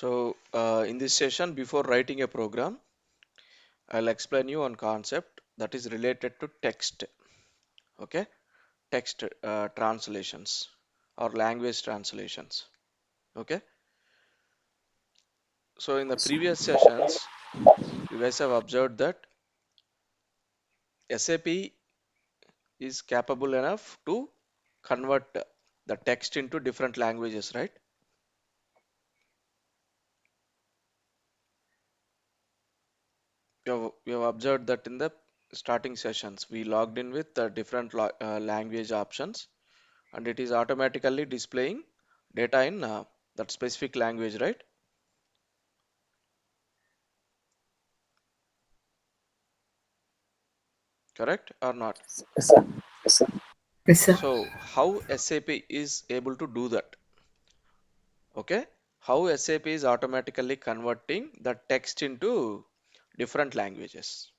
In this session, before writing a program, I'll explain you one concept that is related to text. Okay, text translations or language translations. Okay, so in the previous sessions, you guys have observed that SAP is capable enough to convert the text into different languages, right? You have observed that in the starting sessions, we logged in with the different language options, and it is automatically displaying data in that specific language, right? Correct or not? Yes, sir. Yes, sir. Yes, sir. So how SAP is able to do that? Okay, how SAP is automatically converting the text into different languages?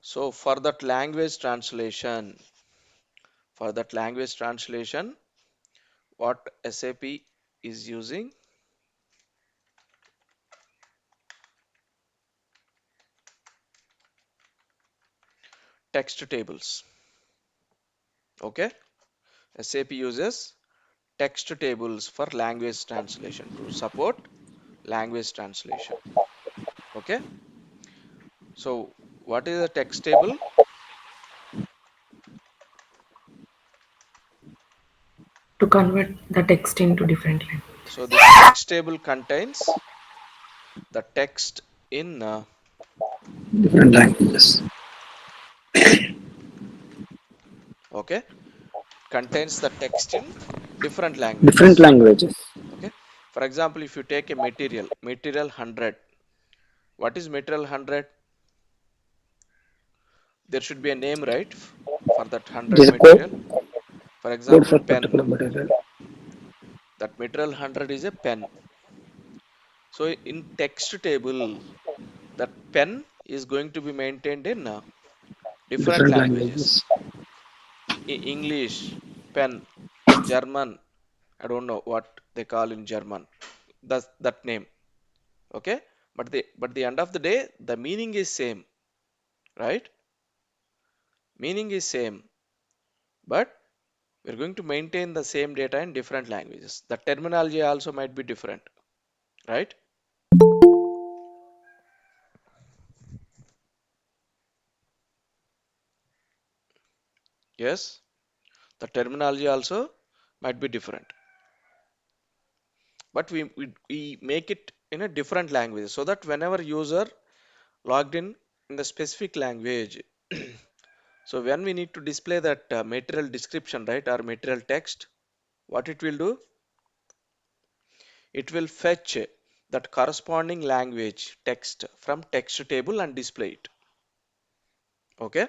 So for that language translation, what SAP is using? Text tables. Okay, SAP uses text tables for language translation to support language translation. Okay, so what is a text table? To convert the text into different language. So this text table contains the text in Different languages. okay, contains the text in different Different languages. languages. Okay, for example, if you take a material 100, what is material 100? There should be a name, right, for that 100 There's a material. For code example, for pen. particular material. That material 100 is a pen. So in text table, that pen is going to be maintained in different Different languages. languages. English, pen, German, I don't know what they call in German. That's that name. Okay, but the end of the day, the meaning is same, right? Meaning is same, but we're going to maintain the same data in different languages. The terminology also might be different, right? Yes, the terminology also might be different, but we make it in a different language so that whenever user logged in the specific language, so when we need to display that material description, right, or material text, what it will do? It will fetch that corresponding language text from text table and display it. Okay,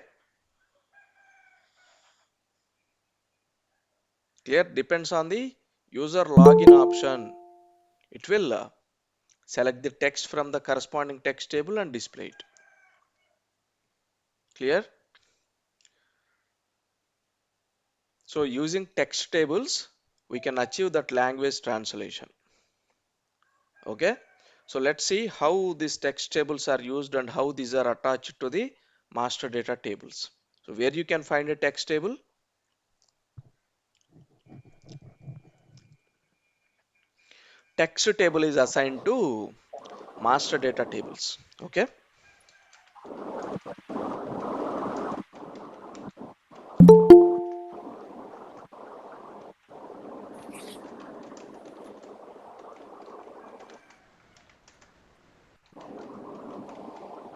clear? Depends on the user login option. It will select the text from the corresponding text table and display it. Clear? So using text tables, we can achieve that language translation. Okay, so let's see how these text tables are used and how these are attached to the master data tables. So where you can find a text table? Text table is assigned to master data tables. Okay,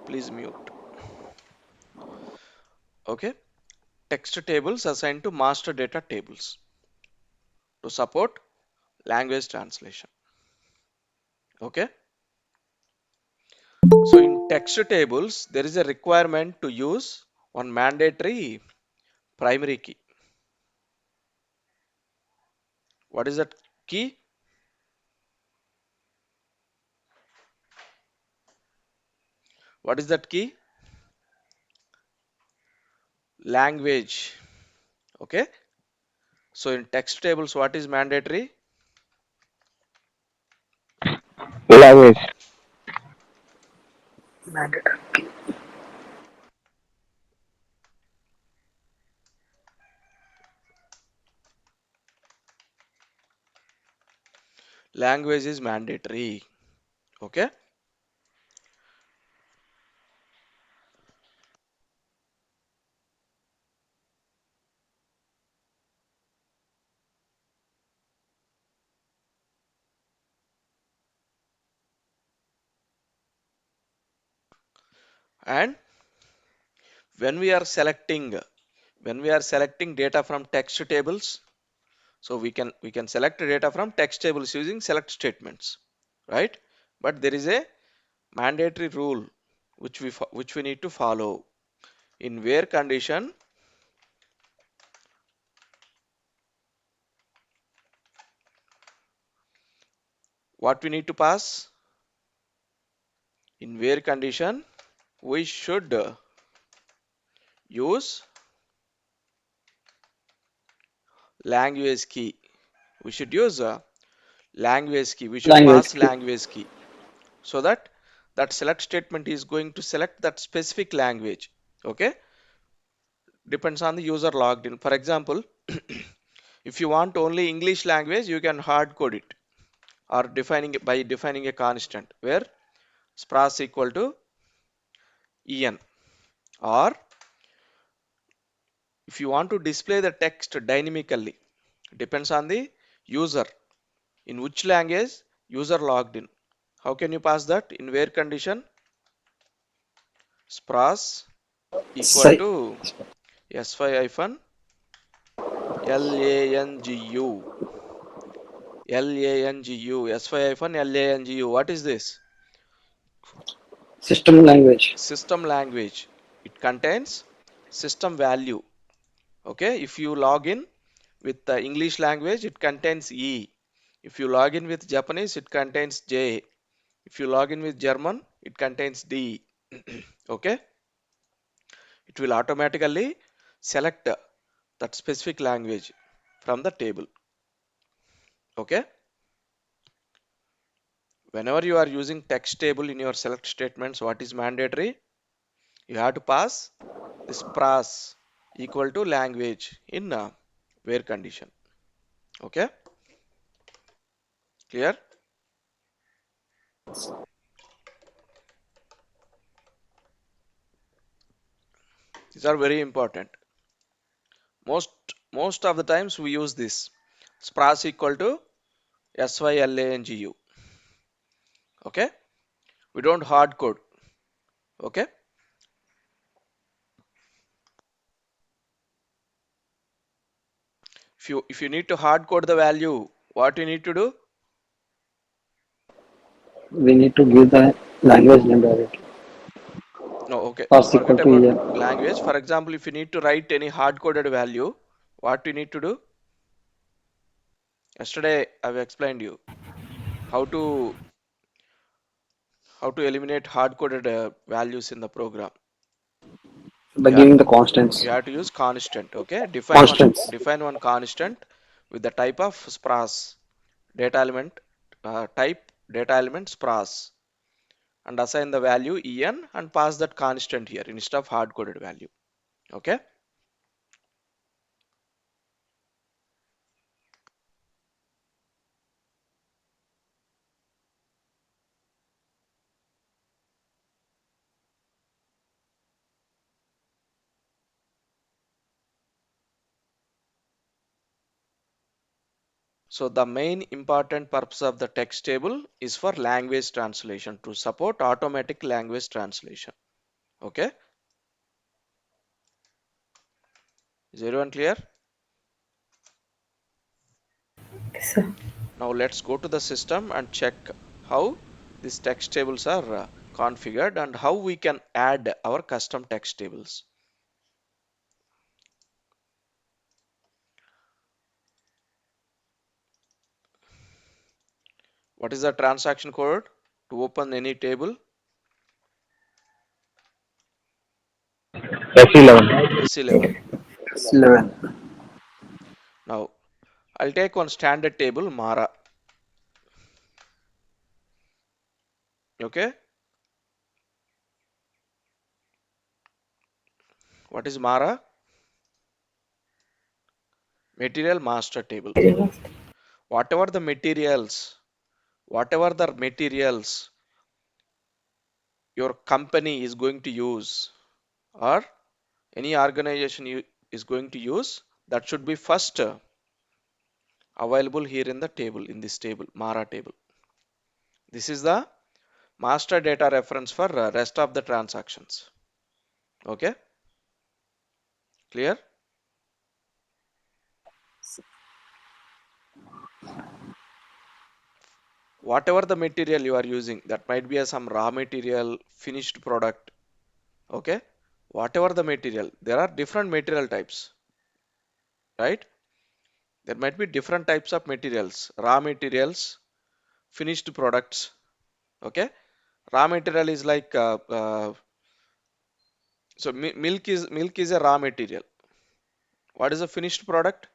please mute. Okay, text tables assigned to master data tables to support language translation. Okay, so in text tables, there is a requirement to use one mandatory primary key. What is that key? What is that key? Language. Okay, So in text tables, what is mandatory? Language. Mandatory. Language is mandatory. Okay. And when we are selecting data from text tables, so we can select data from text tables using select statements, right? But there is a mandatory rule which we need to follow. In where condition, what we need to pass? In where condition, we should use language key. We should use a language key. We should Language pass key. language key so that that select statement is going to select that specific language. Okay, depends on the user logged in. For example, if you want only English language, you can hard code it or defining a constant where spras equal to en, or if you want to display the text dynamically, depends on the user in which language user logged in. How can you pass that? In where condition, spras equal Site. to sy hyphen langu sy hyphen langu. What is this? System language. System language. It contains system value. Okay, if you log in with the English language, it contains E. If you log in with Japanese, it contains J. If you log in with German, it contains D. Okay, it will automatically select that specific language from the table. Okay, whenever you are using text table in your select statements, what is mandatory? You have to pass this pras equal to language in where condition. Okay, clear? These are very important. Most of the times we use this spras equal to sylangu. Okay, we don't hard code. Okay, if you need to hard code the value, what you need to do? We need to give the language name directly. No, okay, Pass forget equal to about en. language. For example, if you need to write any hard coded value, what you need to do? Yesterday I've explained you how to eliminate hard coded values in the program. By You have giving the constants. you have to use constant. Okay, Constants. define one constant with the type of spras data element, type data element spras, and assign the value en and pass that constant here instead of hard coded value. Okay, so the main important purpose of the text table is for language translation, to support automatic language translation. Okay, is everyone clear? Yes, sir. Now let's go to the system and check how these text tables are configured and how we can add our custom text tables. What is the transaction code to open any table? S11. S11. S11. Now I'll take one standard table, Mara. Okay. What is Mara? Material master table. Whatever the materials, your company is going to use, or any organization is going to use, that should be first available here in the table, in this table, Mara table. This is the master data reference for rest of the transactions. Okay, clear? Whatever the material you are using, that might be some raw material, finished product. Okay, whatever the material, there are different material types, right? There might be different types of materials, raw materials, finished products. Okay, raw material is like so milk is a raw material. What is a finished product?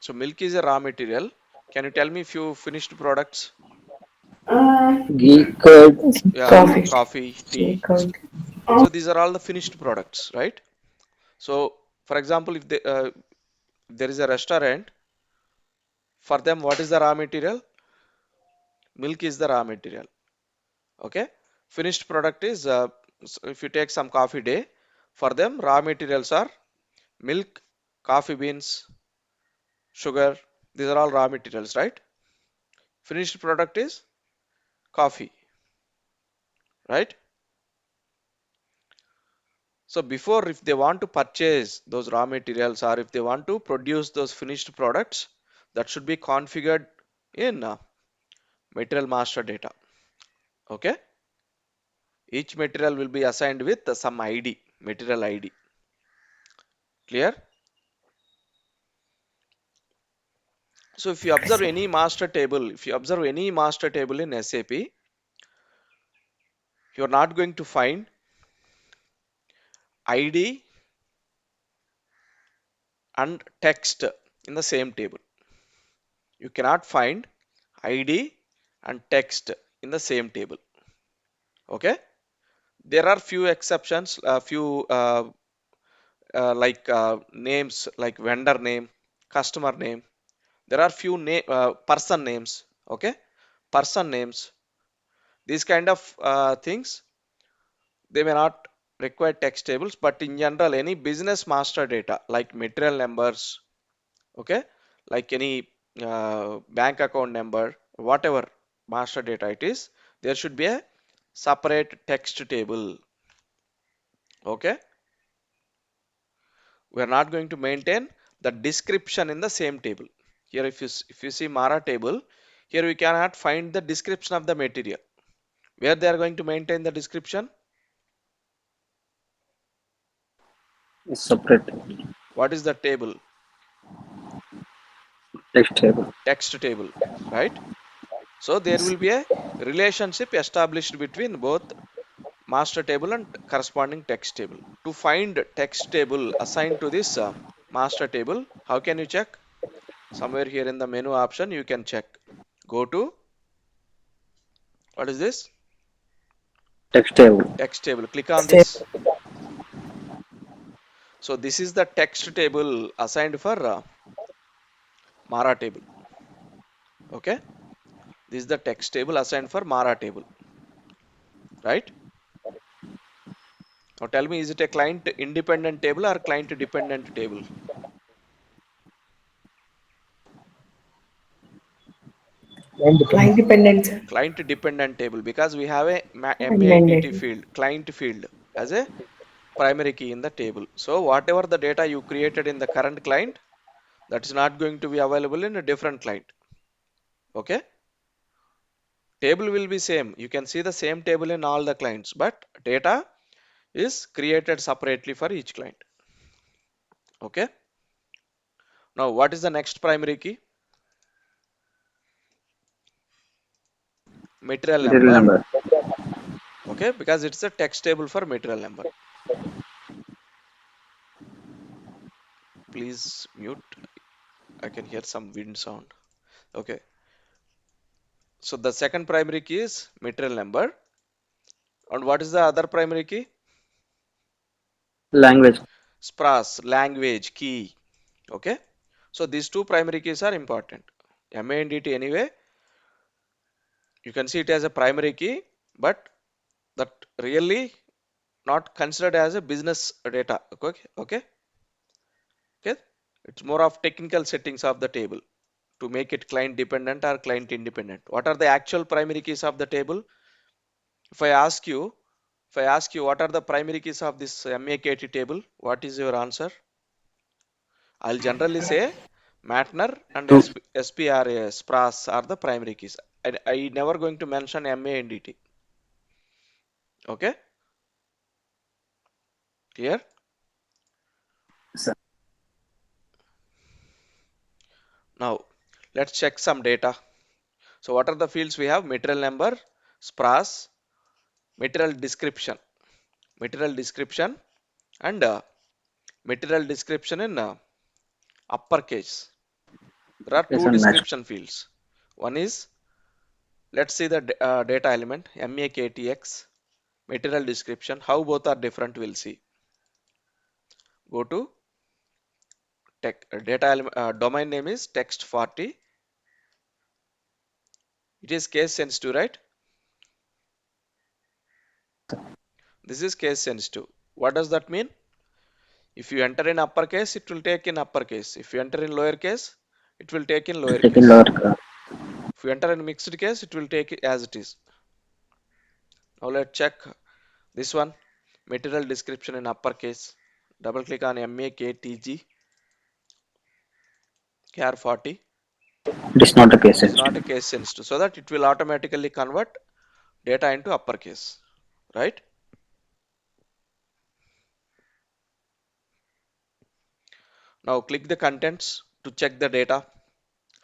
So milk is a raw material. Can you tell me few finished products? Ghee, curd, Yeah, Coffee. coffee, Tea, tea. curd. So these are all the finished products, right? So for example, if there is a restaurant, for them, what is the raw material? Milk is the raw material. Okay. Finished product is, so if you take some coffee day, for them, raw materials are milk, coffee beans, sugar. These are all raw materials, right? Finished product is coffee, right? So before, if they want to purchase those raw materials or if they want to produce those finished products, that should be configured in material master data. Okay. Each material will be assigned with some ID, material ID. Clear? So if you observe any master table, in SAP, you're not going to find ID and text in the same table. You cannot find ID and text in the same table. Okay. There are few exceptions, few like names like vendor name, customer name. There are few person names. Okay. Person names. These kind of things, they may not require text tables, but in general, any business master data like material numbers, okay, like any bank account number, whatever master data it is, there should be a separate text table. Okay, we are not going to maintain the description in the same table. Here, if you see Mara table, here we cannot find the description of the material. Where they are going to maintain the description? is separate. What is the table? Text table. Text table, right? So there will be a relationship established between both master table and corresponding text table. To find text table assigned to this master table, how can you check? Somewhere here in the menu option, you can check. Go to, what is this? Text table. Text table. Click on this. So this is the text table assigned for Mara table. Okay. This is the text table assigned for Mara table, right? Now tell me, is it a client independent table or client dependent table? Client dependent, sir. Client dependent table, because we have a And MADT mandatory. field, client field, as a primary key in the table. So whatever the data you created in the current client, that is not going to be available in a different client. Okay. Table will be same. You can see the same table in all the clients, but data is created separately for each client. Okay. Now what is the next primary key? Material Material number. number. Okay. Okay, because it's a text table for material number. Please mute. I can hear some wind sound. Okay, so the second primary key is material number. And what is the other primary key? Language. SPRAS, language key. Okay, so these two primary keys are important. MANDT anyway, you can see it as a primary key, but that really not considered as a business data. Okay, okay, okay. It's more of technical settings of the table to make it client dependent or client independent. What are the actual primary keys of the table? If I ask you, what are the primary keys of this MAKT table, what is your answer? I'll generally say Matner and Two. SPRA, SPRAS are the primary keys. I never going to mention MANDT. Okay, clear? Sir. Now let's check some data. So what are the fields we have? Material number, SPRAS, material description, and material description in uppercase. There are Yes, two and match. description fields. One is, let's see the data element, MAKTX, material description. How both are different, we'll see. Go to data element, domain name is text 40. It is case sensitive, right? This is case sensitive. What does that mean? If you enter in uppercase, it will take in uppercase. If you enter in lowercase, it will take in Taking lowercase. lower. If you enter in mixed case, it will take it as it is. Now let's check this one. Material description in uppercase. Double click on MAKTG, char 40. It is not a case It is sensitive. not a case sensitive, so that it will automatically convert data into uppercase, right? Now click the contents to check the data,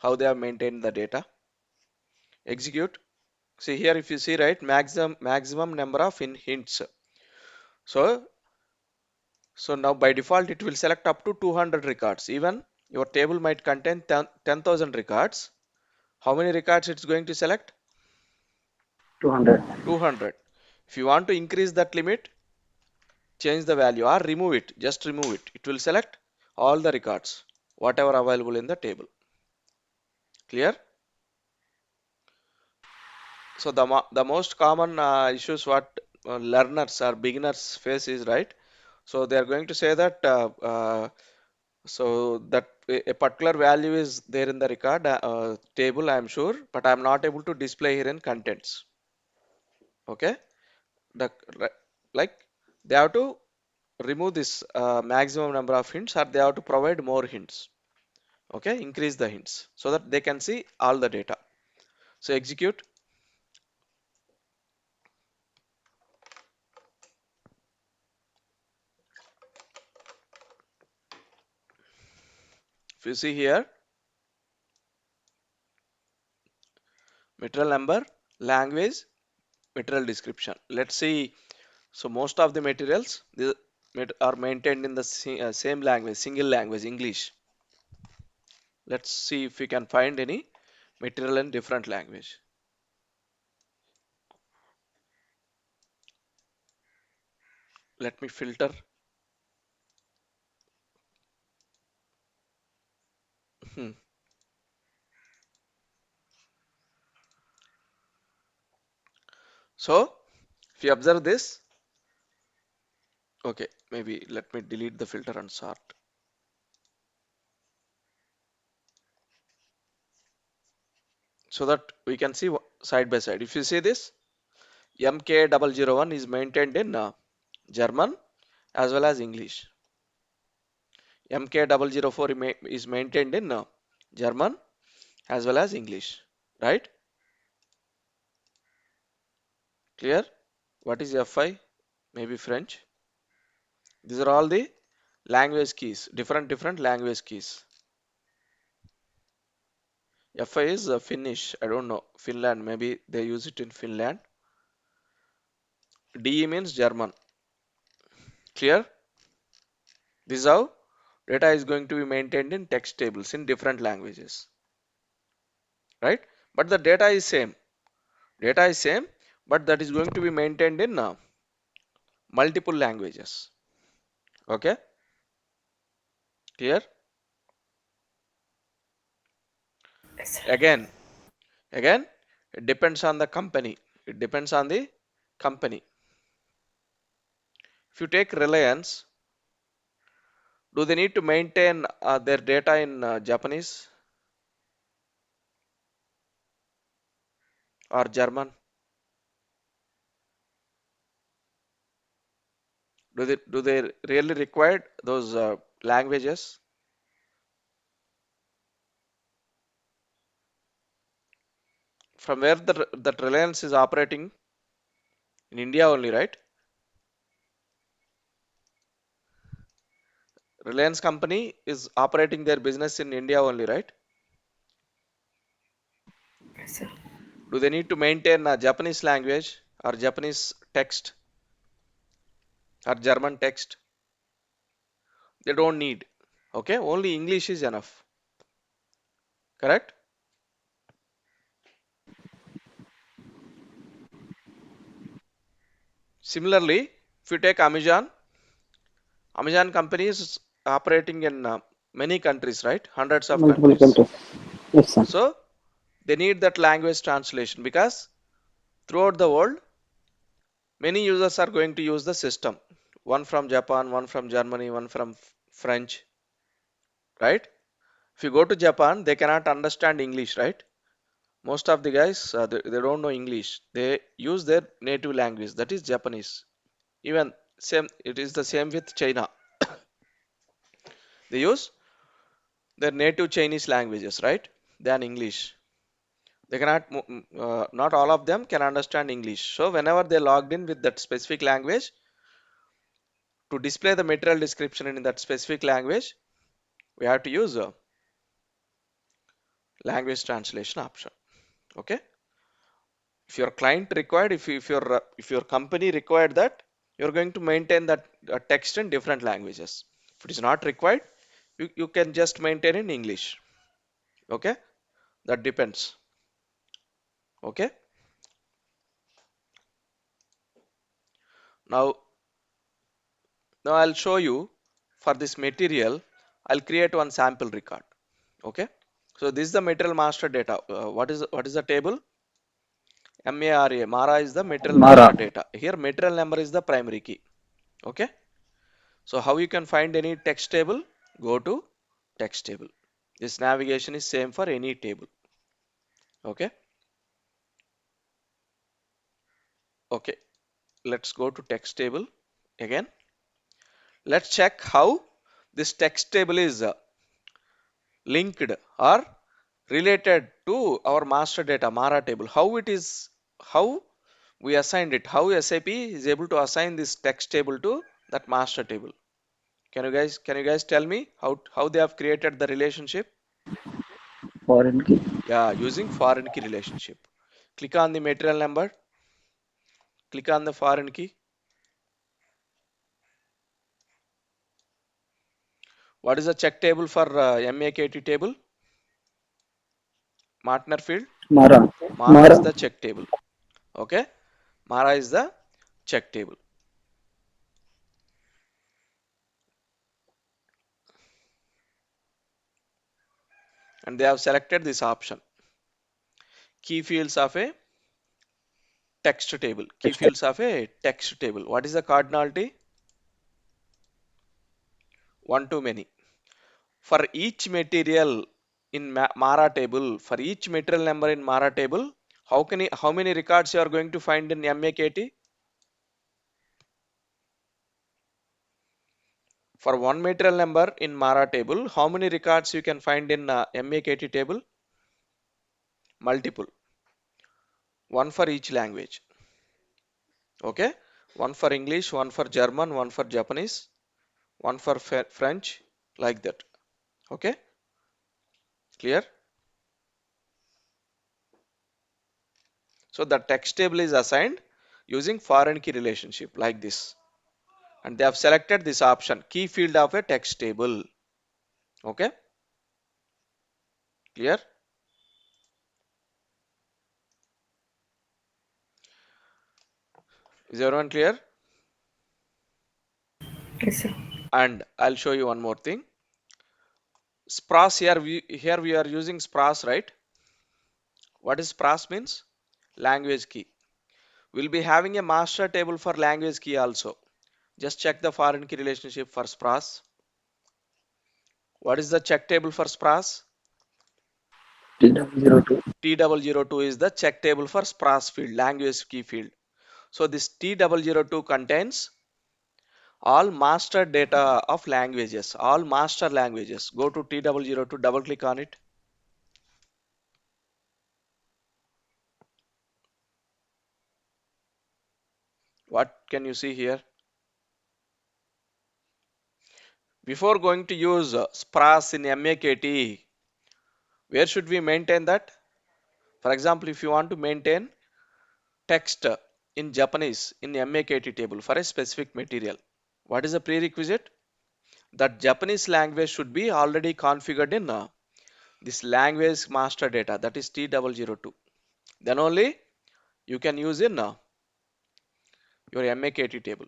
how they have maintained the data. Execute. See here, if you see, right, maximum number of hints. So now by default it will select up to 200 records. Even your table might contain 10,000 records. How many records it's going to select? 200. 200. If you want to increase that limit, change the value or remove it. Just remove it. It will select all the records, whatever available in the table. Clear? So the most common issues what learners or beginners face is, right. So they are going to say that so that a particular value is there in the record table, I am sure, but I am not able to display here in contents. Okay, the like they have to remove this maximum number of hints, or they have to provide more hints. Okay, increase the hints so that they can see all the data. So execute. If you see here, material number, language, material description. Let's see. So most of the materials are maintained in the same language, single language, English. Let's see if we can find any material in different language. Let me filter. Hmm. So if you observe this, okay, maybe let me delete the filter and sort so that we can see side by side. If you see this, MK001 is maintained in German as well as English. MK004 is maintained in German as well as English, right? Clear? What is F5? Maybe French. These are all the language keys, different language keys. F5 is Finnish. I don't know. Finland. Maybe they use it in Finland. DE means German. Clear? This is how data is going to be maintained in text tables in different languages, right? But the data is same. Data is same, but that is going to be maintained in multiple languages. Okay? Clear? Yes, sir. Again, it depends on the company. It depends on the company. If you take Reliance, do they need to maintain their data in Japanese or German? Do they really require those languages? From where that Reliance is operating in India only, right? Reliance company is operating their business in India only, right? Yes, sir. Do they need to maintain a Japanese language or Japanese text or German text? They don't need. Okay, only English is enough. Correct? Similarly, if you take Amazon, Amazon company is operating in many countries, right? Hundreds of Multiple countries. countries. Yes, sir. So they need that language translation because throughout the world, many users are going to use the system. One from Japan, one from Germany, one from French, right? If you go to Japan, they cannot understand English, right? Most of the guys, they don't know English. They use their native language, that is Japanese. Even same, it is the same with China. They use their native Chinese languages, right? Than English. They cannot, not all of them can understand English. So whenever they logged in with that specific language, to display the material description in that specific language, we have to use a language translation option. Okay. If your client required, if your company required that, you're going to maintain that text in different languages. If it is not required, you can just maintain in English. Okay. That depends. Okay. Now, now I'll show you for this material. I'll create one sample record. Okay. So this is the material master data. What is the table? MARA. Mara is the material Mara. master data. Here material number is the primary key. Okay. So how you can find any text table? Go to text table. This navigation is same for any table. Okay. Okay. Let's go to text table again. Let's check how this text table is linked or related to our master data Mara table. How we assigned it, how SAP is able to assign this text table to that master table. Can you guys tell me how they have created the relationship? Foreign key. Yeah, using foreign key relationship. Click on the material number, click on the foreign key. What is the check table for MAKT table? Martner field. Mara. Mara Mara. is the check table. Okay. Mara is the check table. And they have selected this option. Key fields of a text table. Key Text. fields of a text table. What is the cardinality? One to many. For each material in Mara table, for each material number in Mara table, how many records you are going to find in MAKT? For one material number in Mara table, how many records you can find in MAKT table? Multiple. One for each language. Okay. One for English, one for German, one for Japanese, one for French, like that. Okay. Clear? So the text table is assigned using foreign key relationship like this. And they have selected this option, key field of a text table. Okay, clear? Is everyone clear? Yes, sir. And I'll show you one more thing. Spras here we are using spras, right? What is spras means? Language key. We'll be having a master table for language key also. Just check the foreign key relationship for spras. What is the check table for spras? T002. T002 is the check table for spras field, language key field. So this T002 contains all master data of languages, all master languages. Go to T002, double click on it. What can you see here? Before going to use spras in MAKT, where should we maintain that? For example, if you want to maintain text in Japanese in MAKT table for a specific material, what is the prerequisite? That Japanese language should be already configured in this language master data, that is T002. Then only you can use in your MAKT table.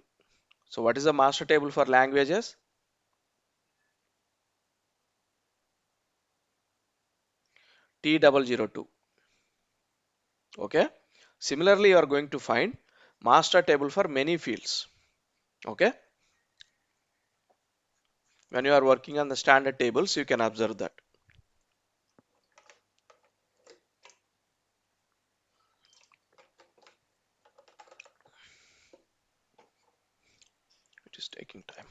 So what is the master table for languages? T002. Okay. Similarly, you are going to find master table for many fields. Okay. When you are working on the standard tables, you can observe that. It is taking time.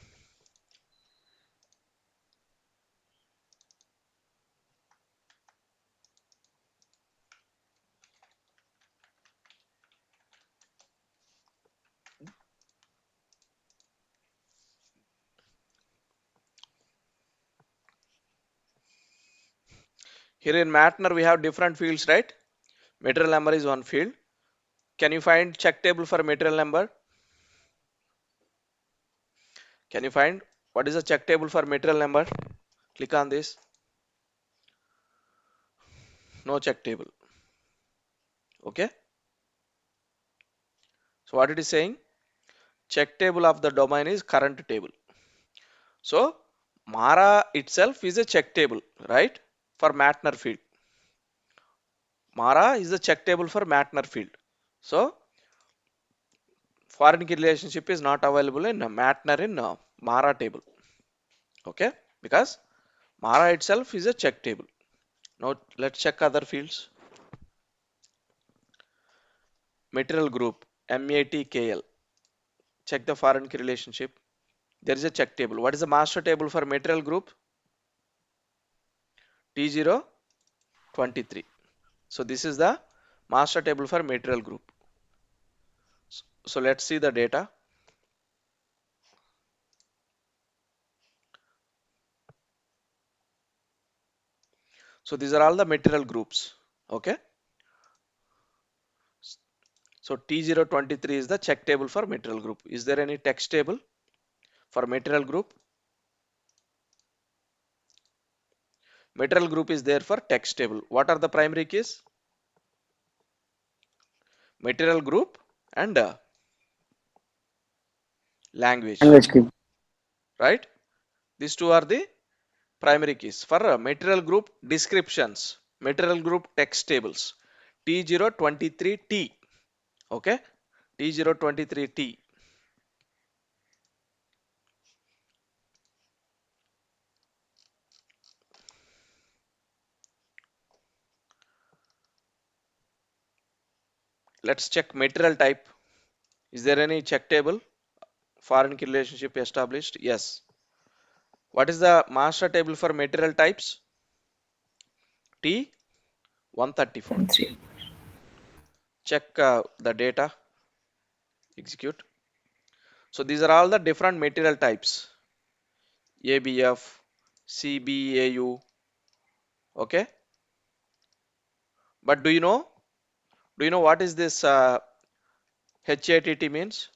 Here in Matner, we have different fields, right? Material number is one field. Can you find check table for material number? Can you find what is the check table for material number? Click on this. No check table. Okay. So what it is saying? Check table of the domain is current table. So Mara itself is a check table, right? For Matner field. Mara is the check table for Matner field. So foreign key relationship is not available in Matner in Mara table. Okay, because Mara itself is a check table. Now let's check other fields. Material group MATKL. Check the foreign key relationship. There is a check table. What is the master table for material group? T023. So this is the master table for material group. So let's see the data. So these are all the material groups. Okay. So T023 is the check table for material group. Is there any text table for material group? Material group is there for text table. What are the primary keys? Material group and language, Language key. right? These two are the primary keys for material group descriptions, material group text tables. T023T. Okay. T023T. Let's check material type. Is there any check table? Foreign key relationship established? Yes. What is the master table for material types? T134. 1, 3. Check the data. Execute. So these are all the different material types. ABF, CBAU. Okay. But do you know what is this HATT means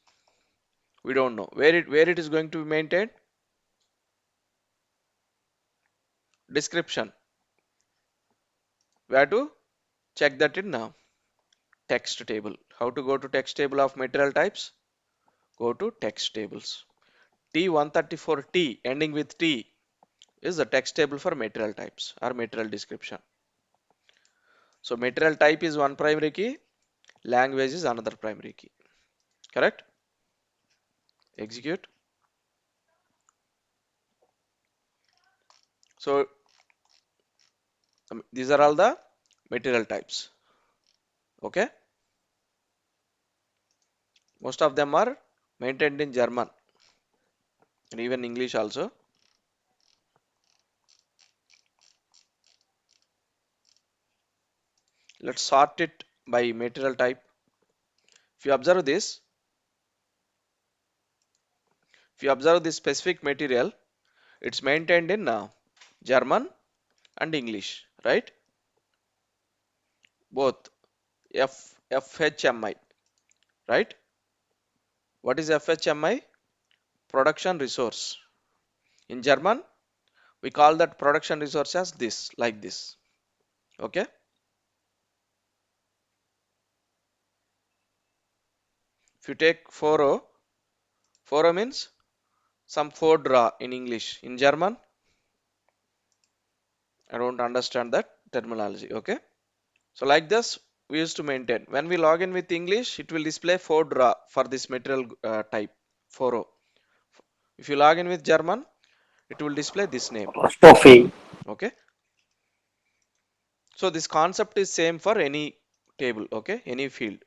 we don't know where it is going to be maintained. Description. We have to check that in text table. How to go to text table of material types? Go to text tables. T134T ending with T is the text table for material types or material description. So material type is one primary key, language is another primary key. Correct? Execute. So these are all the material types. Okay? Most of them are maintained in German and even English also. Let's sort it by material type. If you observe this, specific material, it's maintained in German and English, right? Both FHMI, right? What is FHMI? Production resource. In German, we call that production resource as this, like this. Okay? If you take foro, foro means some Fordra in English. In German, I don't understand that terminology. Okay? So like this, we used to maintain. When we log in with English, it will display Fordra for this material type, foro. If you log in with German, it will display this name. Stuffy. Okay? So this concept is same for any table, okay? Any field,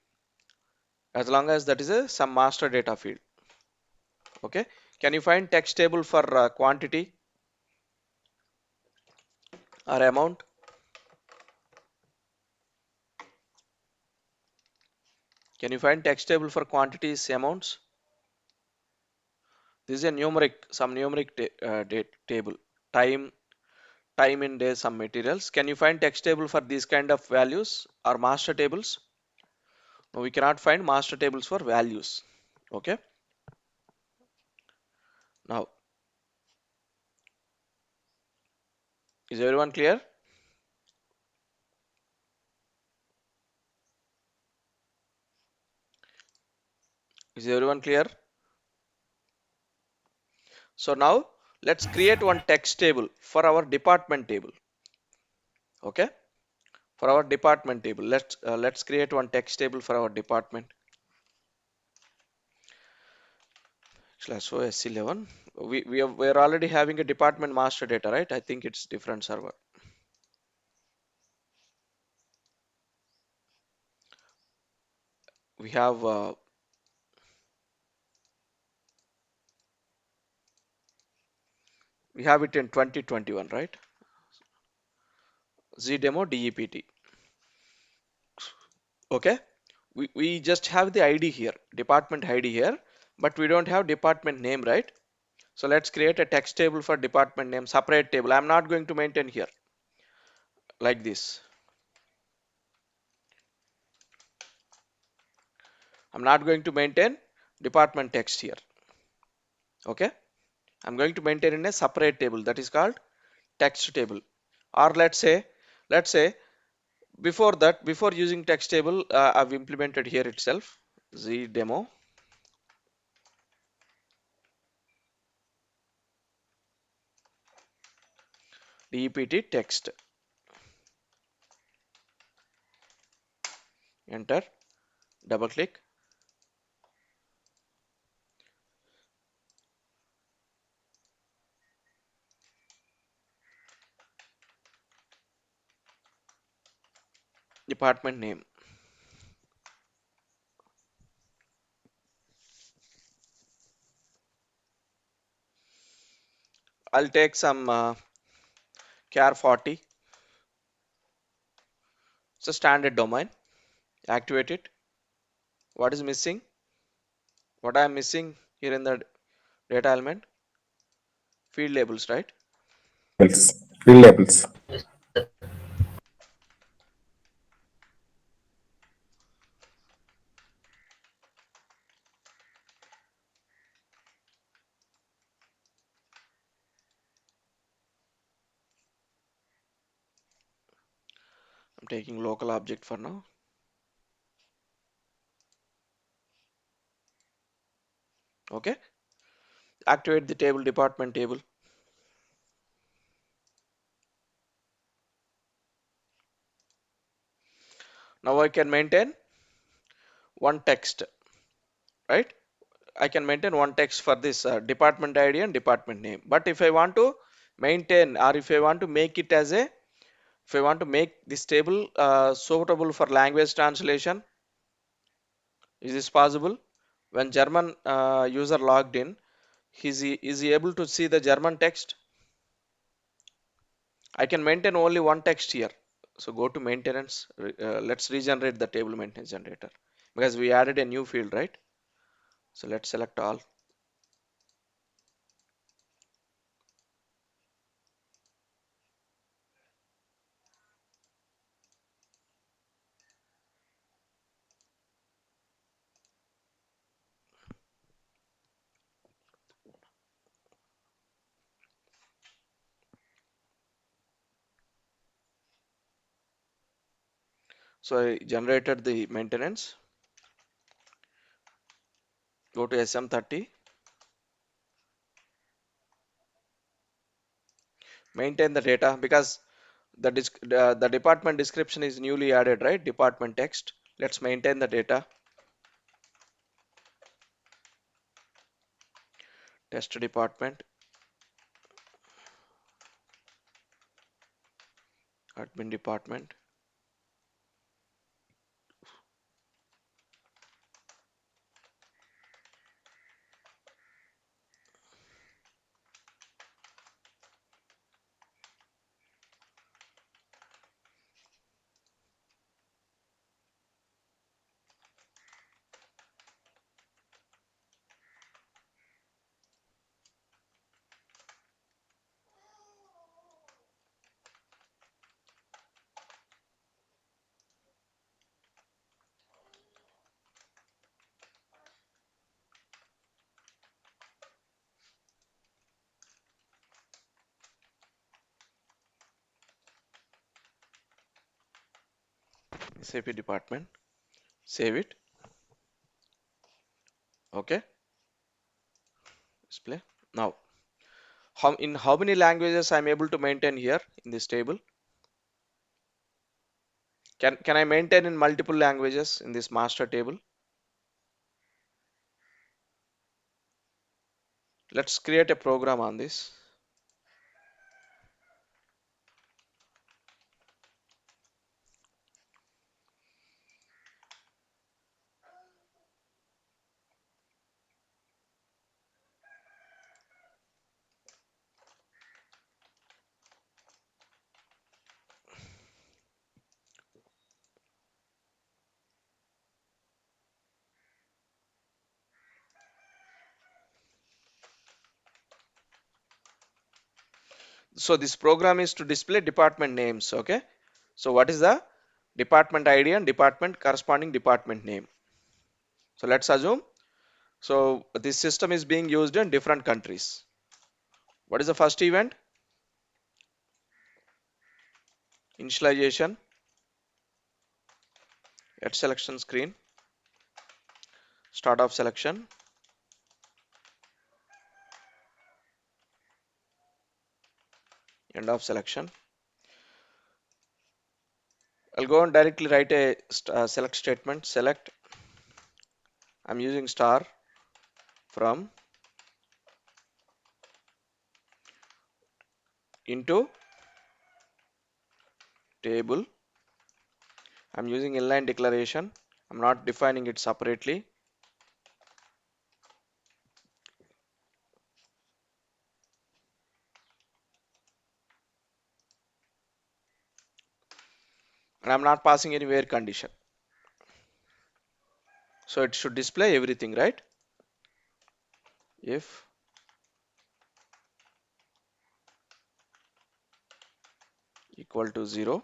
as long as that is some master data field. Okay? Can you find text table for quantity or amount? Can you find text table for quantities, amounts? This is a some numeric table. Time, time in days, some materials. Can you find text table for these kind of values or master tables? No, we cannot find master tables for values. Okay? Now, is everyone clear? Is everyone clear? So now let's create one text table for our department table. Okay? For our department table, let's create one text table for our department. Slash OS11. We're already having a department master data, right? I think it's different server. We have it in 2021, right? Zdemo DEPT. Okay, we just have the ID here, department ID here, but we don't have department name, right? So let's create a text table for department name, separate table. I'm not going to maintain here like this. I'm not going to maintain department text here. Okay, I'm going to maintain in a separate table that is called text table. Or let's say before that, before using text table, I've implemented here itself Zdemo DEPT text. Enter, double click. Department name. I'll take some char 40. It's a standard domain. Activate it. What is missing? What I am missing here in the data element? Field labels, right? Field labels. taking local object for now. Okay, activate the table, department table. Now I can maintain one text, right? I can maintain one text for this department ID and department name. But if I want to maintain, or if I want to make it as a, if I want to make this table suitable for language translation, is this possible? When German user logged in, is he able to see the German text? I can maintain only one text here. So go to maintenance. Let's regenerate the table maintenance generator because we added a new field, right? So let's select all. So I generated the maintenance. Go to SM30. Maintain the data because the department description is newly added, right? Department text. Let's maintain the data. Test department, admin department. SAP department. Save it. Okay. Display. Now, how many languages I'm able to maintain here in this table? Can I maintain in multiple languages in this master table? Let's create a program on this. So this program is to display department names. Okay. So what is the department ID and department corresponding department name? So let's assume. So this system is being used in different countries. What is the first event? Initialization at selection screen, start of selection, end of selection. I'll go and directly write a select statement. Select. I'm using star from into table. I'm using inline declaration. I'm not defining it separately. And I'm not passing any where condition. So it should display everything, right? If equal to 0,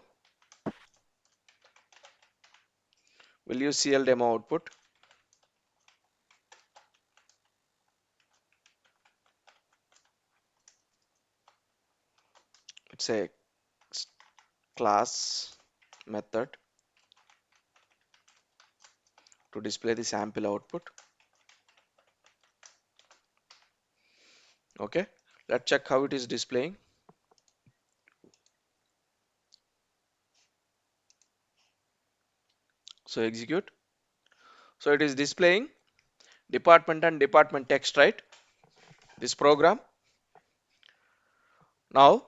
will use CL demo output. It's a class method to display the sample output. Okay, let's check how it is displaying. So execute. So it is displaying department and department text, right? This program. Now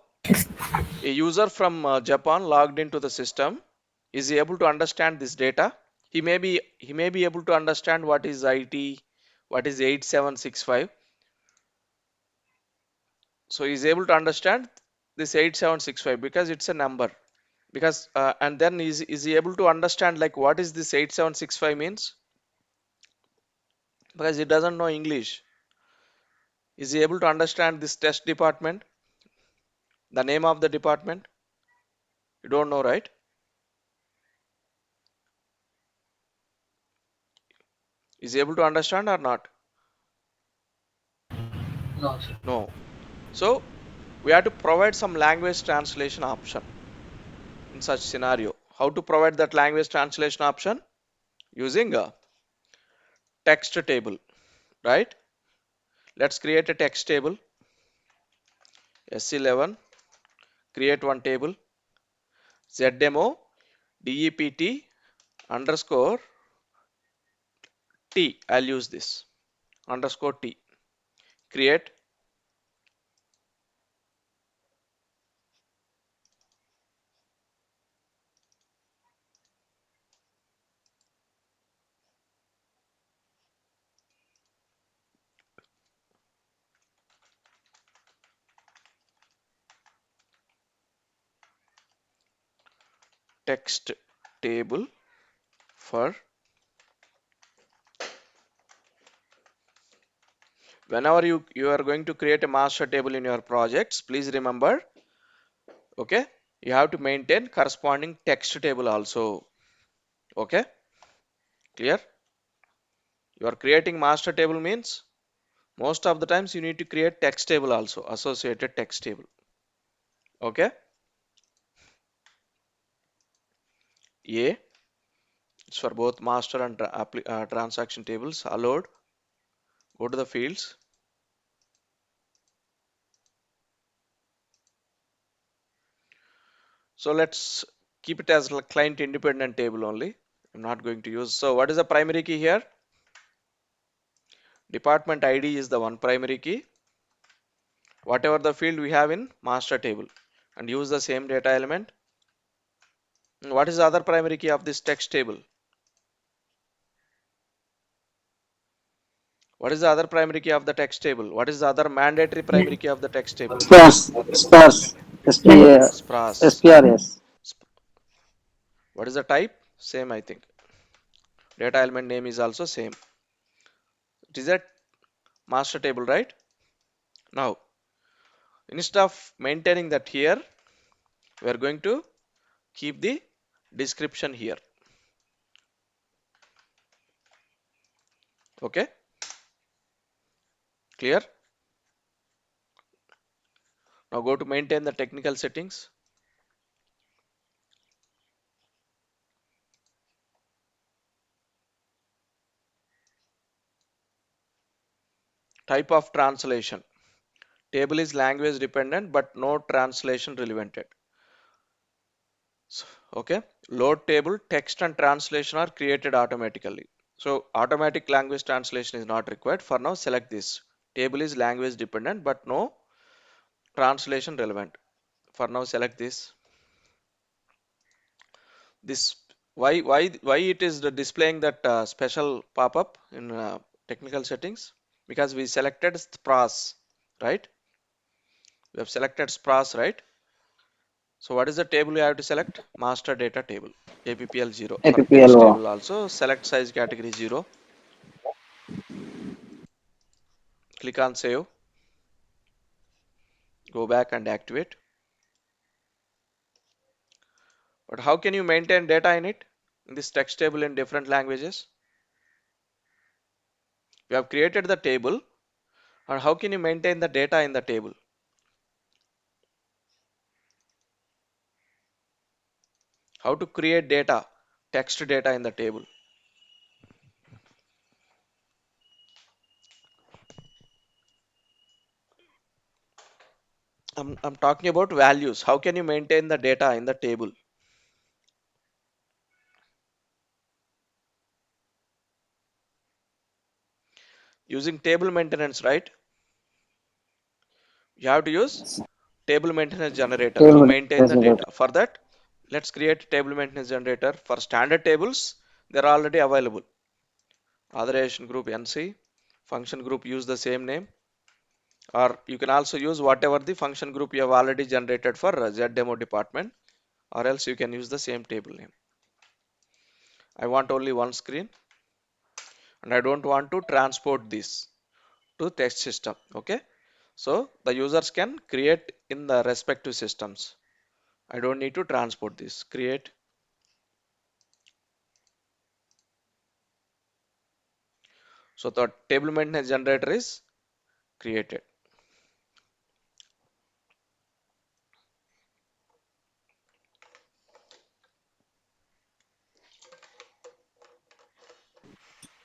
a user from Japan logged into the system is able to understand this data. He may be able to understand what is IT, what is 8765. So he is able to understand this 8765 because it's a number. Because and then is he able to understand like what is this 8765 means? Because he doesn't know English. Is he able to understand this test department? The name of the department? You don't know, right? Is he able to understand or not? No, sir. No. So we have to provide some language translation option in such scenario. How to provide that language translation option? Using a text table, right? Let's create a text table. S11, create one table. ZDemo DEPT underscore T. I'll use this underscore T. Create text table for whenever you are going to create a master table in your projects, please remember, okay, you have to maintain corresponding text table also. Okay, clear? You are creating master table means most of the times you need to create text table also, associated text table. Okay, A, it's for both master and transaction tables. Allowed. Go to the fields. So let's keep it as a client independent table only. I'm not going to use. So what is the primary key here? Department ID is the one primary key. Whatever the field we have in master table, and use the same data element. What is the other primary key of this text table? What is the other primary key of the text table? What is the other mandatory primary key of the text table? Stars, stars, Spras. SPRS. What is the type? Same, I think. Data element name is also same. It is a master table, right? Now, instead of maintaining that here, we are going to keep the description here. Okay, clear? Now go to maintain the technical settings. Type of translation. Table is language dependent, but no translation relevant. Okay, load table, text and translation are created automatically. So automatic language translation is not required. For now, select this. Table is language dependent, but no translation relevant. For now, select this. This why it is displaying that special pop-up in technical settings? Because we selected SPRAS, right? We have selected SPRAS, right? So what is the table you have to select? Master data table. APPL 0. For text APPLO. table also, select size category 0. Click on save. Go back and activate. But how can you maintain data in it? In this text table in different languages? You have created the table, and how can you maintain the data in the table? How to create data, text data in the table. I'm talking about values. How can you maintain the data in the table? Using table maintenance, right? You have to use table maintenance generator to Table maintain the generator. data. For that, let's create table maintenance generator. For standard tables, they're already available. Authorization group NC, function group use the same name, or you can also use whatever the function group you have already generated for ZDemo department, or else you can use the same table name. I want only one screen and I don't want to transport this to test system. Okay, so the users can create in the respective systems. I don't need to transport this. Create. So the table maintenance generator is created.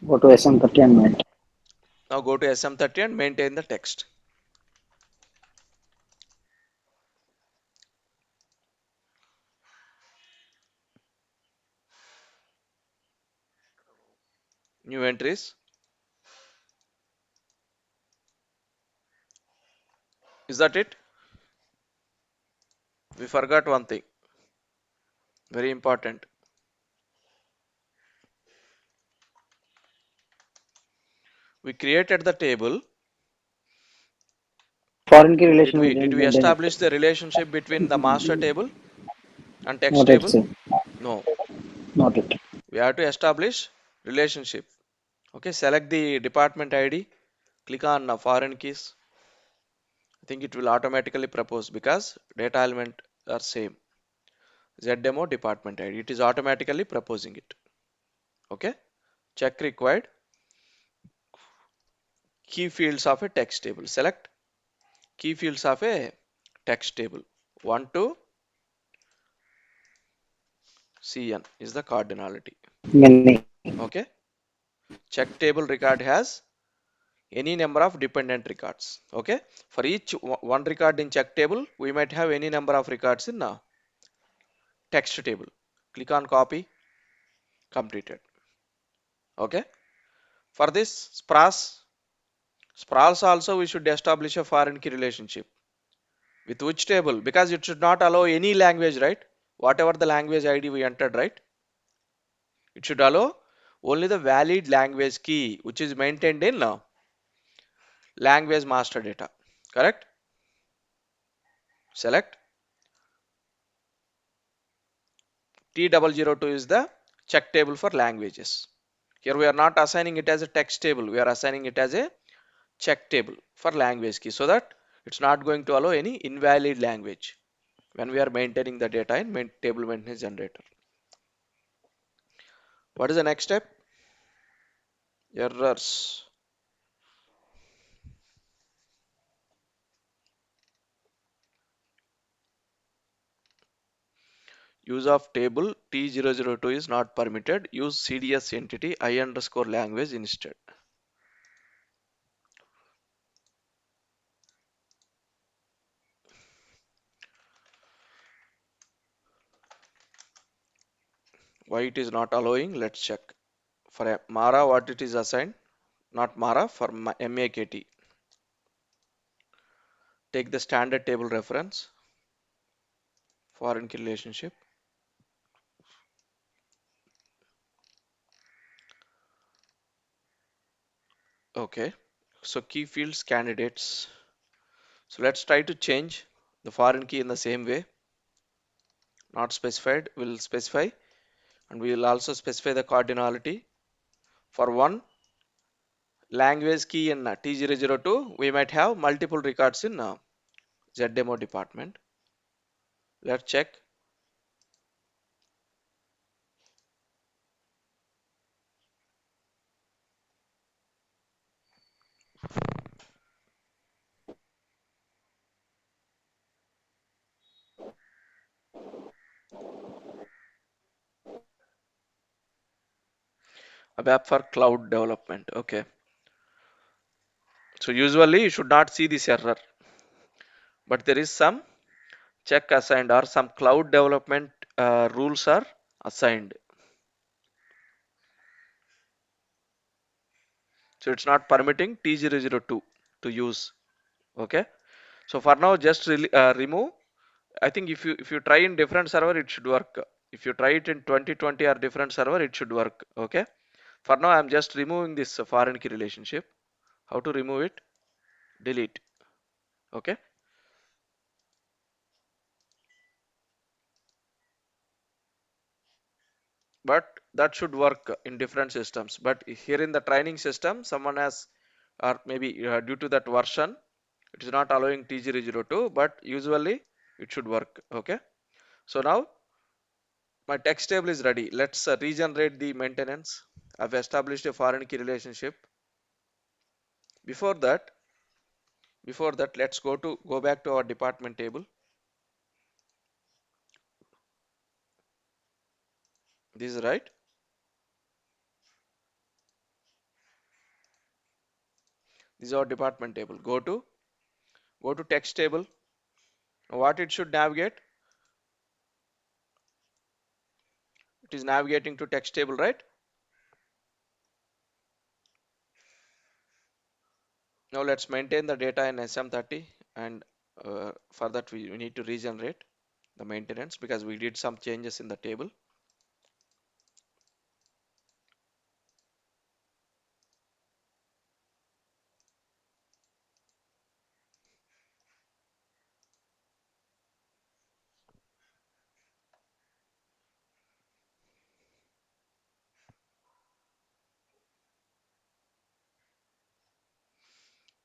Go to SM30 and maintain. Now go to SM30 and maintain the text. New entries. Is that it? We forgot one thing. Very important. We created the table. Foreign key Did relation we we didn't did we maintain it. establish the relationship between the master table and text Not yet, table? sir. No. Not yet. We have to establish relationship. Okay, select the department ID. Click on foreign keys. I think it will automatically propose because data element are same. ZDemo department ID. It is automatically proposing it. Okay. Check required. Key fields of a text table. Select key fields of a text table. 1 to CN is the cardinality. Many. Okay. Check table record has any number of dependent records. Okay. For each one record in check table, we might have any number of records in text table. Click on copy. Completed. Okay. For this sprawls also we should establish a foreign key relationship. With which table? Because it should not allow any language, right? Whatever the language ID we entered, right? It should allow only the valid language key which is maintained in language master data. Correct? Select T002 is the check table for languages. Here we are not assigning it as a text table. We are assigning it as a check table for language key so that it's not going to allow any invalid language when we are maintaining the data in table maintenance generator. What is the next step? Errors. Use of table T002 is not permitted. Use CDS entity I underscore language instead. Why it is not allowing? Let's check. For a Mara, what it is assigned? Not Mara, for MAKT. Take the standard table reference, foreign key relationship. Okay. So key fields candidates. So let's try to change the foreign key in the same way. Not specified, we'll specify, and we will also specify the cardinality. For one language key in T002, we might have multiple records in ZDemo department. Let's check. ABAP for cloud development. Okay. So usually you should not see this error, but there is some check assigned or some cloud development rules are assigned. So it's not permitting T002 to use. Okay. So for now, just remove. I think if you try in different server, it should work. If you try it in 2020 or different server, it should work. Okay. For now, I'm just removing this foreign key relationship. How to remove it? Delete. Okay. But that should work in different systems. But here in the training system, someone has, or maybe due to that version, it is not allowing T002, but usually it should work. Okay. So now my text table is ready. Let's regenerate the maintenance. I've established a foreign key relationship. Before that, let's go back to our department table. This is right. This is our department table. Go to text table. What it should navigate? It is navigating to text table, right? Now let's maintain the data in SM30, and for that we need to regenerate the maintenance because we did some changes in the table.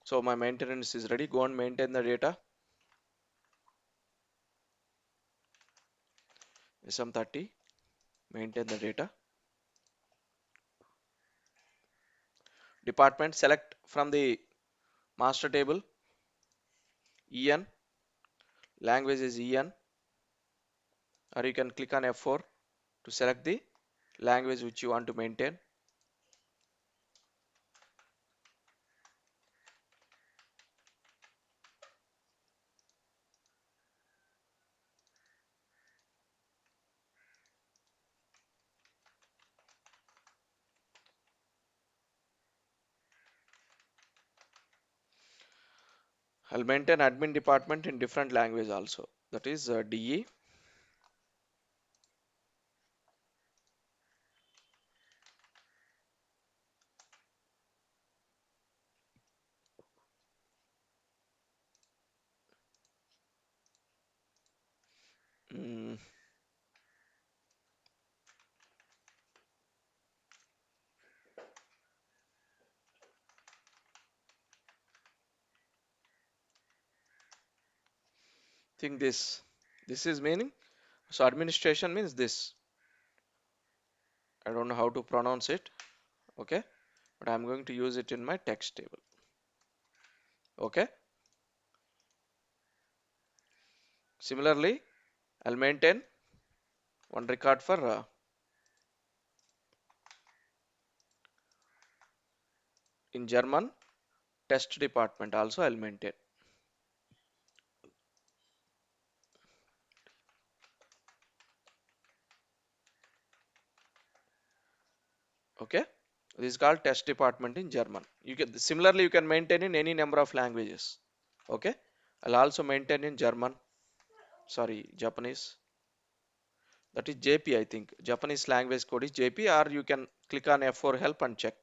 So my maintenance is ready. Go and maintain the data. SM30, maintain the data. Department, select from the master table EN, language is EN, or you can click on F4 to select the language which you want to maintain. I'll maintain admin department in different language also. That is DE. Mm, think this is meaning. So administration means this. I don't know how to pronounce it. Okay, but I'm going to use it in my text table. Okay. Similarly, I'll maintain one record for in German test department also I'll maintain. Okay, this is called test department in German. You can maintain in any number of languages. Okay, I'll also maintain in Japanese. That is JP, I think. Japanese language code is JP, or you can click on F4 help and check.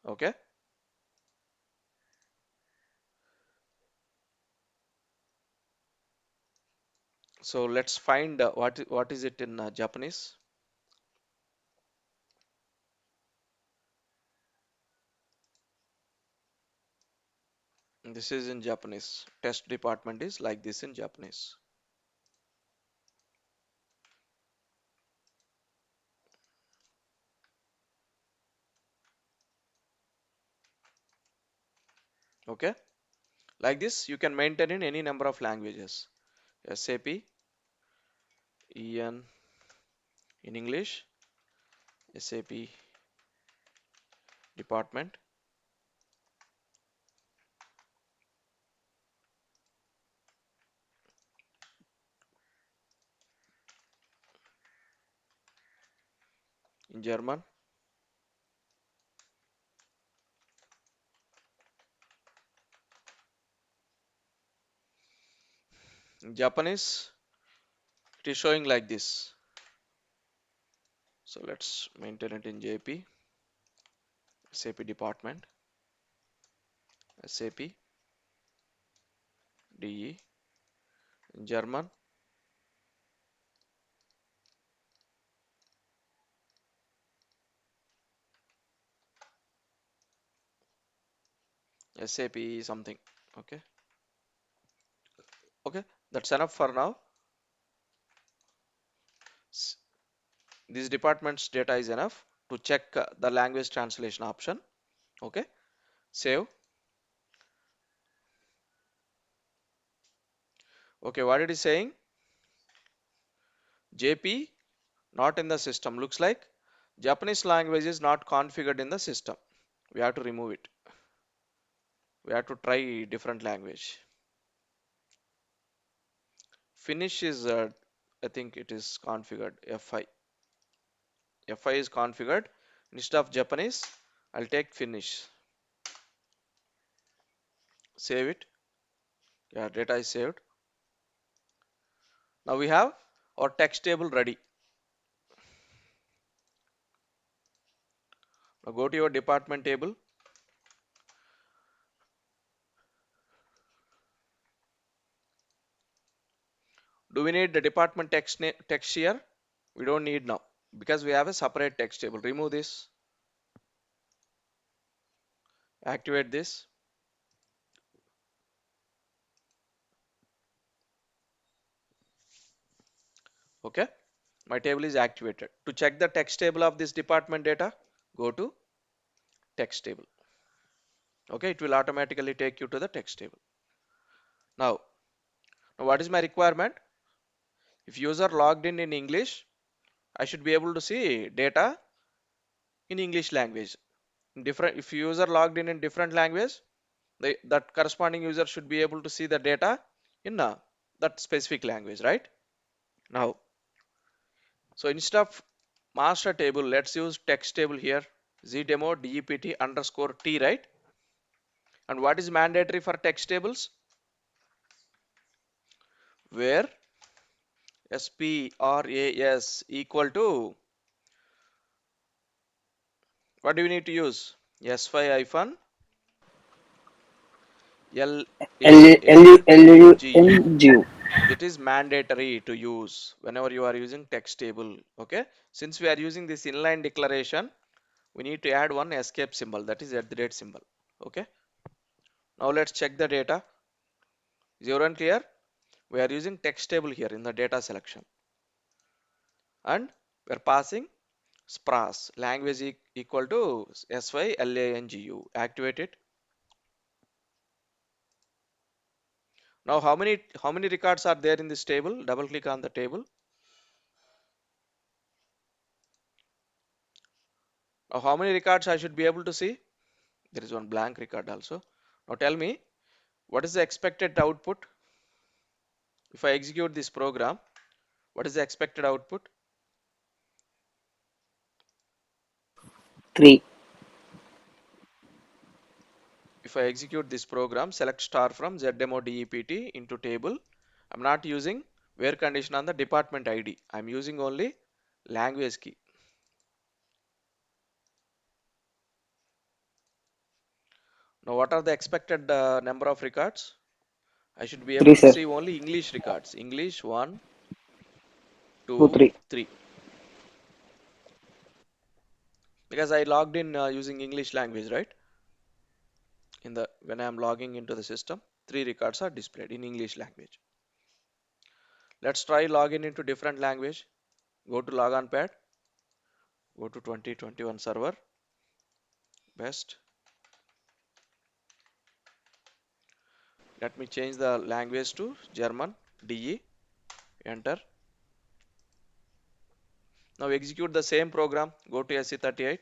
Okay, so let's find what is it in Japanese. This is in Japanese. Test department is like this in Japanese. Okay, like this you can maintain in any number of languages. SAP EN in English, SAP department, in German, in Japanese it is showing like this. So let's maintain it in JP, SAP department, SAP DE, in German, SAP something. Okay, okay, that's enough for now. This department's data is enough to check the language translation option. Okay, save. Okay, what it is saying? JP not in the system. Looks like Japanese language is not configured in the system. We have to remove it. We have to try different language. Finnish is, I think it is configured. FI. FI is configured. Instead of Japanese, I'll take Finnish. Save it. Yeah, data is saved. Now we have our text table ready. Now go to your department table. Do we need the department text here? We don't need now because we have a separate text table. Remove this. Activate this. Okay. My table is activated. To check the text table of this department data, go to text table. Okay, it will automatically take you to the text table. Now what is my requirement? If user logged in English, I should be able to see data in English language. If user logged in different language, that corresponding user should be able to see the data in that specific language, right? Now, so instead of master table, let's use text table here. Zdemo dept underscore t, right? And what is mandatory for text tables? Where spras equal to, what do we need to use? S5 hyphen LANGU. LUNGU. It is mandatory to use whenever you are using text table. Okay, since we are using this inline declaration, we need to add one escape symbol, that is @ symbol. Okay, now let's check the data. Is everyone clear? We are using text table here in the data selection, and we are passing spras language equal to SYLANGU. Activate it. Now how many records are there in this table? Double click on the table. Now how many records I should be able to see? There is one blank record also. Now tell me, what is the expected output? If I execute this program, what is the expected output? 3. If I execute this program, select star from Zdemo DEPT into table. I'm not using where condition on the department ID. I'm using only language key. Now what are the expected number of records? I should be 3, able to sir. see only English records. English 1, 2, 2, 3. 3. Because I logged in using English language, right? When I am logging into the system, 3 records are displayed in English language. Let's try login into different language. Go to logon pad. Go to 2021 server. Best. Let me change the language to German. DE. Enter. Now execute the same program. Go to SE38.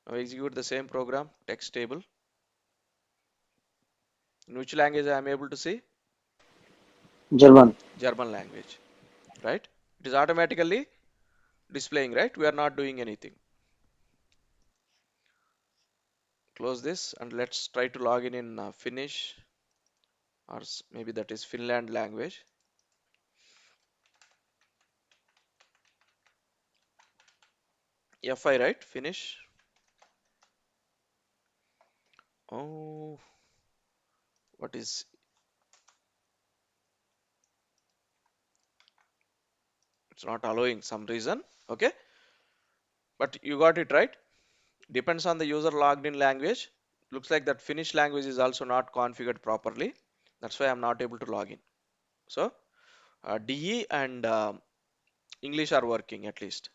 Now execute the same program, text table. In which language I am able to see? German. German language, right? It is automatically displaying, right? We are not doing anything. Close this and let's try to log in Finnish, or maybe that is Finland language. FI, right? Finnish. Oh, what is, it's not allowing some reason. Okay, but you got it right. Depends on the user logged in language. Looks like that Finnish language is also not configured properly. That's why I'm not able to log in. So DE and English are working at least.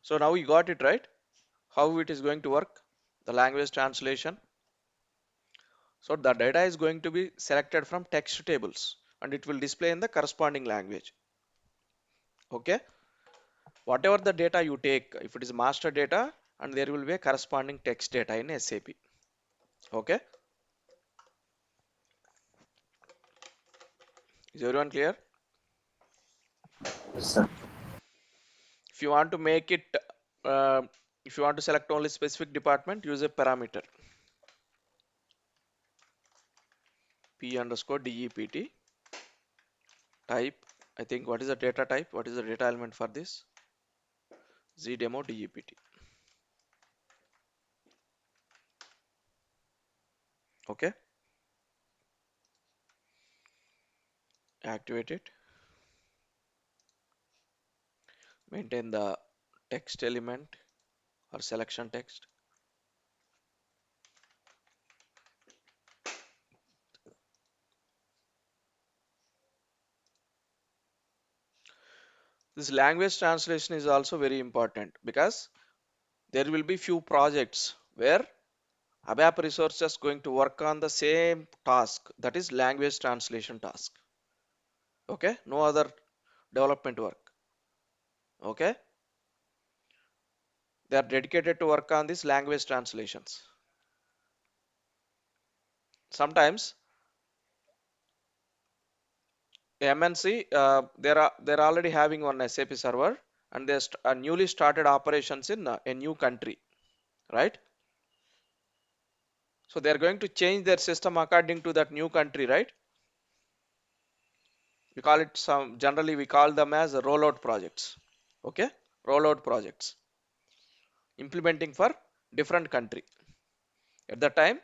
So now you got it right. How it is going to work? The language translation. So the data is going to be selected from text tables and it will display in the corresponding language. Okay. Whatever the data you take, if it is master data, and there will be a corresponding text data in SAP. Okay. Is everyone clear? Yes, sir. If you want to make it, uh, if you want to select only specific department, use a parameter p underscore dept type. I think what is the data type? What is the data element for this? Zdemo dept. Okay. Activate it. Maintain the text element or selection text. This language translation is also very important because there will be few projects where ABAP resources going to work on the same task, that is language translation task. Okay, no other development work. Okay, they are dedicated to work on these language translations. Sometimes MNC they're already having one SAP server and they newly started operations in a new country, right? So they are going to change their system according to that new country, right? We call it some, generally we call them as rollout projects. Okay, rollout projects implementing for different country. At the time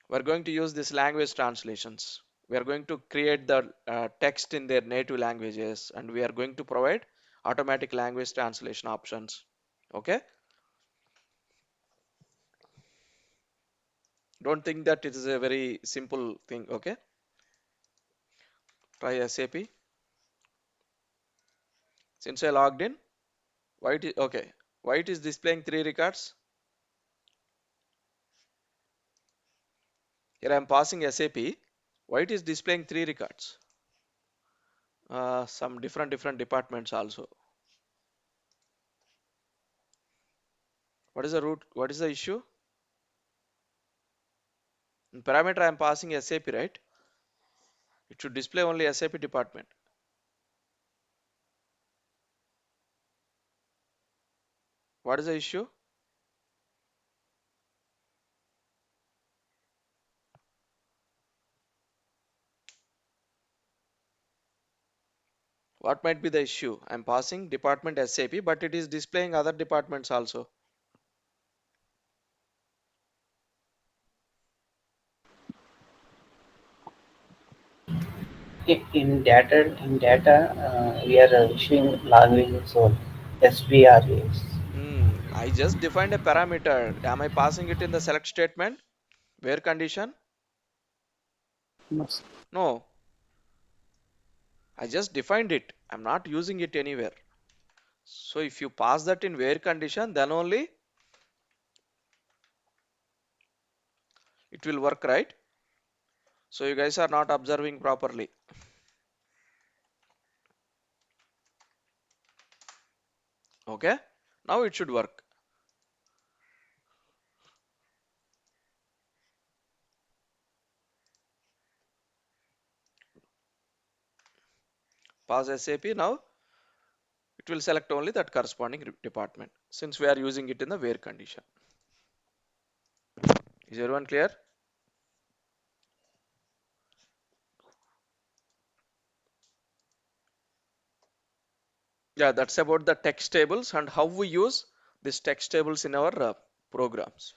we're going to use this language translations. We are going to create the text in their native languages and we are going to provide automatic language translation options. Okay, don't think that it is a very simple thing. Okay, try SAP. Since I logged in, why it is okay, why it is displaying 3 records? Here I am passing SAP. Why it is displaying 3 records? Some different departments also. What is the root? What is the issue? In parameter I am passing SAP, right? It should display only SAP department. What is the issue? What might be the issue? I'm passing department SAP, but it is displaying other departments also. In data, we are issuing languages or SBRAs. I just defined a parameter. Am I passing it in the select statement? Where condition? Yes. No, I just defined it. I'm not using it anywhere. So if you pass that in where condition, then only it will work, right? So you guys are not observing properly. Okay, now it should work. Pass SAP. Now it will select only that corresponding department since we are using it in the where condition. Is everyone clear? Yeah, that's about the text tables and how we use these text tables in our programs.